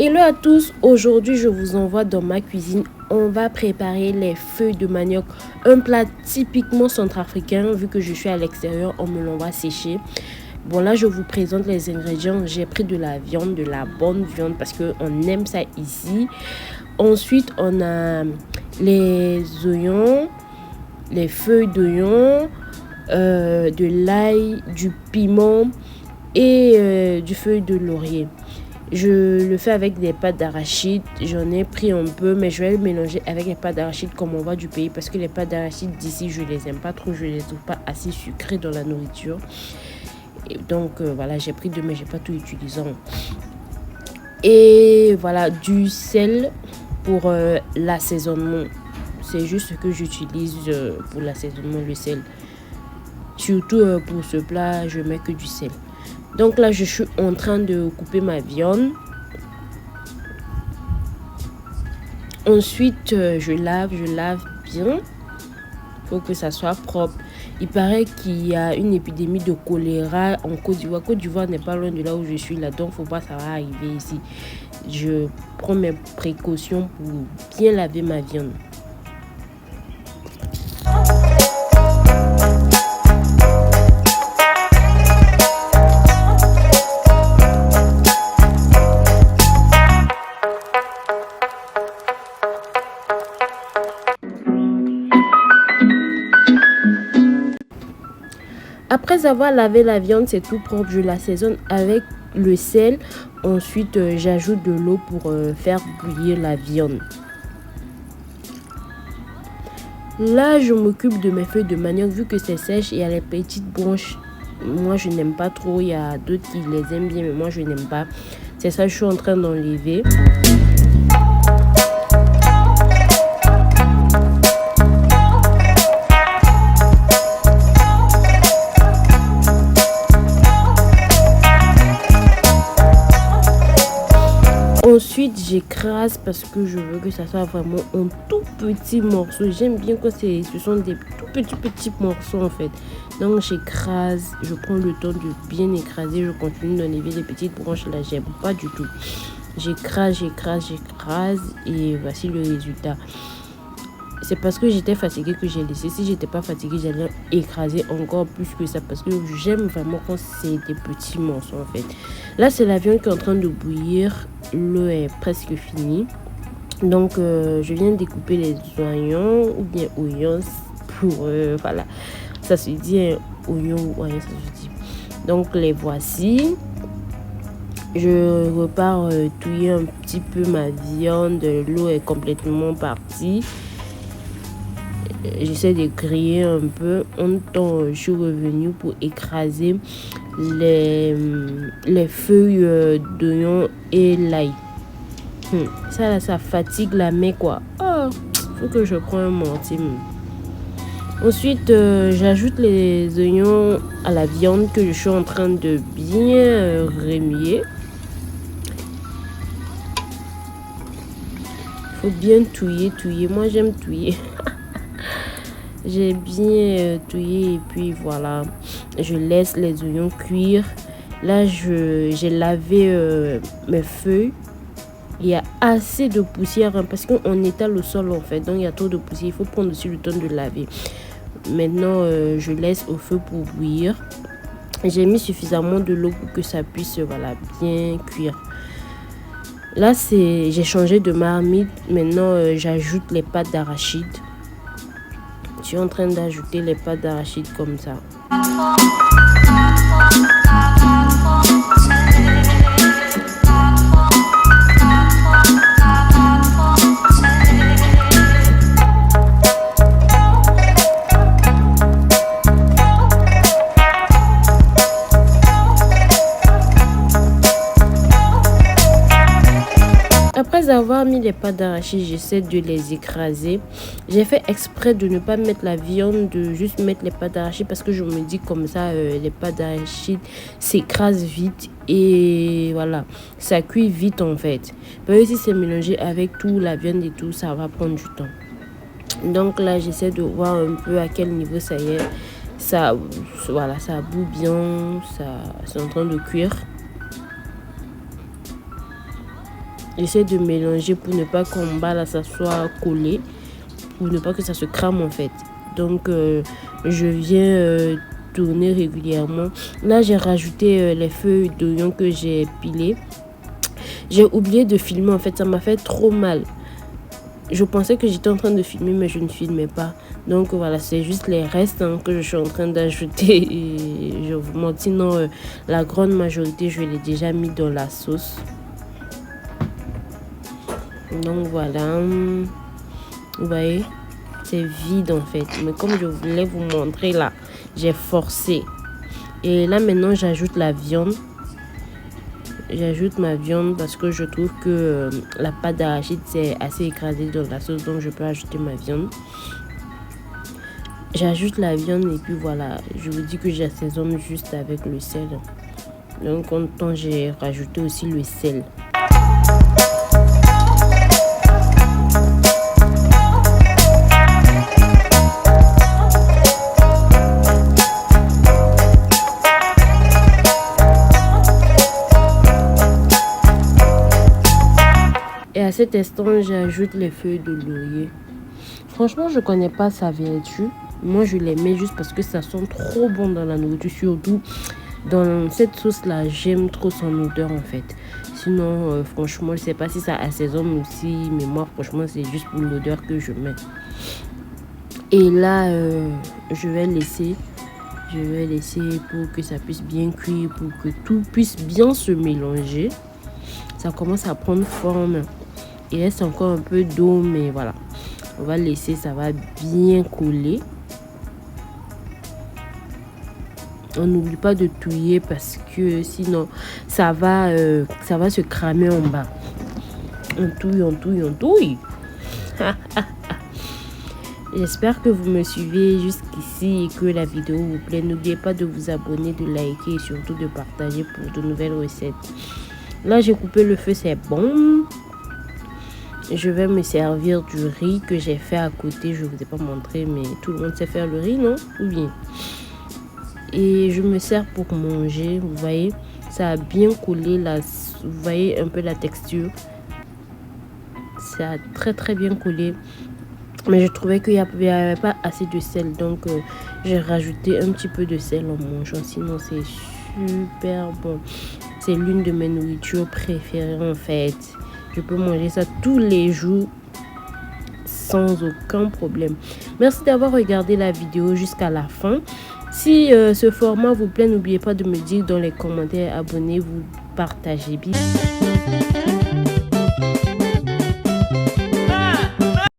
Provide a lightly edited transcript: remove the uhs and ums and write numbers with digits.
Hello à tous, aujourd'hui je vous envoie dans ma cuisine. On va préparer les feuilles de manioc, un plat typiquement centrafricain. Vu que je suis à l'extérieur, on me l'envoie sécher. Bon, là je vous présente les ingrédients. J'ai pris de la viande, de la bonne viande parce qu'on aime ça ici. Ensuite on a les oignons, les feuilles d'oignon, de l'ail, du piment et du feuille de laurier. Je le fais avec des pâtes d'arachide. J'en ai pris un peu, mais je vais le mélanger avec les pâtes d'arachide comme on voit du pays. Parce que les pâtes d'arachide d'ici, je les aime pas trop. Je les trouve pas assez sucrées dans la nourriture. Et donc, voilà, j'ai pris deux, mais j'ai pas tout utilisé. Et voilà, du sel pour l'assaisonnement. C'est juste ce que j'utilise pour l'assaisonnement, le sel. Surtout pour ce plat, je mets que du sel. Donc là, je suis en train de couper ma viande. Ensuite, je lave bien. Il faut que ça soit propre. Il paraît qu'il y a une épidémie de choléra en Côte d'Ivoire. Côte d'Ivoire n'est pas loin de là où je suis là. Donc, il ne faut pas que ça va arriver ici. Je prends mes précautions pour bien laver ma viande. Après avoir lavé la viande, c'est tout propre. Je l'assaisonne avec le sel. Ensuite, j'ajoute de l'eau pour faire bouillir la viande. Là, je m'occupe de mes feuilles de manioc. Vu que c'est sèche, il y a les petites branches. Moi, je n'aime pas trop. Il y a d'autres qui les aiment bien, mais moi, je n'aime pas. C'est ça, je suis en train d'enlever. Ensuite, j'écrase parce que je veux que ça soit vraiment un tout petit morceau. J'aime bien quand ce sont des tout petits morceaux en fait. Donc, j'écrase, je prends le temps de bien écraser. Je continue d'enlever les petites branches là, j'aime pas du tout. J'écrase et voici le résultat. C'est parce que j'étais fatiguée que j'ai laissé. Si j'étais pas fatiguée, j'allais écraser encore plus que ça. Parce que j'aime vraiment quand c'est des petits morceaux en fait. Là, c'est la viande qui est en train de bouillir. L'eau est presque finie. Donc, je viens de découper les oignons ou bien oignons pour... voilà. Ça se dit hein, oignon ou oignon, ça se dit. Donc, les voici. Je repars touiller un petit peu ma viande. L'eau est complètement partie. J'essaie de griller un peu. En même temps, je suis revenue pour écraser les feuilles d'oignon et l'ail. Ça là, ça fatigue la main quoi. Oh, faut que je prenne un mortier. Ensuite, j'ajoute les oignons à la viande que je suis en train de bien remuer. Faut bien touiller. Moi, j'aime touiller. J'ai bien touillé et puis voilà, je laisse les oignons cuire. Là, j'ai lavé mes feuilles. Il y a assez de poussière hein, parce qu'on étale au sol en fait. Donc, il y a trop de poussière. Il faut prendre aussi le temps de laver. Maintenant, je laisse au feu pour bouillir. J'ai mis suffisamment de l'eau pour que ça puisse voilà, bien cuire. Là, j'ai changé de marmite. Maintenant, j'ajoute les pâtes d'arachide. Je suis en train d'ajouter les pâtes d'arachide comme ça. Après avoir mis les pâtes d'arachide, j'essaie de les écraser. J'ai fait exprès de ne pas mettre la viande, de juste mettre les pâtes d'arachide parce que je me dis comme ça, les pâtes d'arachide s'écrasent vite et voilà, ça cuit vite en fait. Mais si c'est mélangé avec tout, la viande et tout, ça va prendre du temps. Donc là, j'essaie de voir un peu à quel niveau ça y est. Ça, voilà, ça bout bien, c'est en train de cuire. J'essaie de mélanger pour ne pas qu'en bas là ça soit collé, pour ne pas que ça se crame en fait. Donc je viens tourner régulièrement. Là j'ai rajouté les feuilles d'oignon que j'ai pilées. J'ai oublié de filmer en fait, ça m'a fait trop mal. Je pensais que j'étais en train de filmer mais je ne filmais pas. Donc voilà, c'est juste les restes que je suis en train d'ajouter. Et je vous montre, sinon la grande majorité je l'ai déjà mis dans la sauce. Donc voilà, vous voyez, c'est vide en fait. Mais comme je voulais vous montrer là, j'ai forcé. Et là maintenant j'ajoute la viande. J'ajoute ma viande parce que je trouve que la pâte d'arachide c'est assez écrasé dans la sauce, donc je peux ajouter ma viande. J'ajoute la viande et puis voilà, je vous dis que j'assaisonne juste avec le sel. Donc en temps j'ai rajouté aussi le sel. Et à cet instant, j'ajoute les feuilles de laurier. Franchement, je connais pas sa vertu. Moi, je les mets juste parce que ça sent trop bon dans la nourriture. Surtout dans cette sauce-là, j'aime trop son odeur en fait. Sinon, franchement, je sais pas si ça assaisonne aussi. Mais moi, franchement, c'est juste pour l'odeur que je mets. Et là, je vais laisser pour que ça puisse bien cuire, pour que tout puisse bien se mélanger. Ça commence à prendre forme. Il reste encore un peu d'eau, mais voilà. On va laisser, ça va bien couler. On n'oublie pas de touiller parce que sinon, ça va se cramer en bas. On touille. J'espère que vous me suivez jusqu'ici et que la vidéo vous plaît. N'oubliez pas de vous abonner, de liker et surtout de partager pour de nouvelles recettes. Là, j'ai coupé le feu, c'est bon. Je vais me servir du riz que j'ai fait à côté. Je ne vous ai pas montré, mais tout le monde sait faire le riz, non? Ou bien? Et je me sers pour manger. Vous voyez, ça a bien collé. Vous voyez un peu la texture. Ça a très très bien collé. Mais je trouvais qu'il n'y avait pas assez de sel. Donc, j'ai rajouté un petit peu de sel en mangeant. Sinon, c'est super bon. C'est l'une de mes nourritures préférées en fait. Je peux manger ça tous les jours sans aucun problème. Merci d'avoir regardé la vidéo jusqu'à la fin. Si ce format vous plaît, n'oubliez pas de me dire dans les commentaires. Abonnez-vous, partagez bien.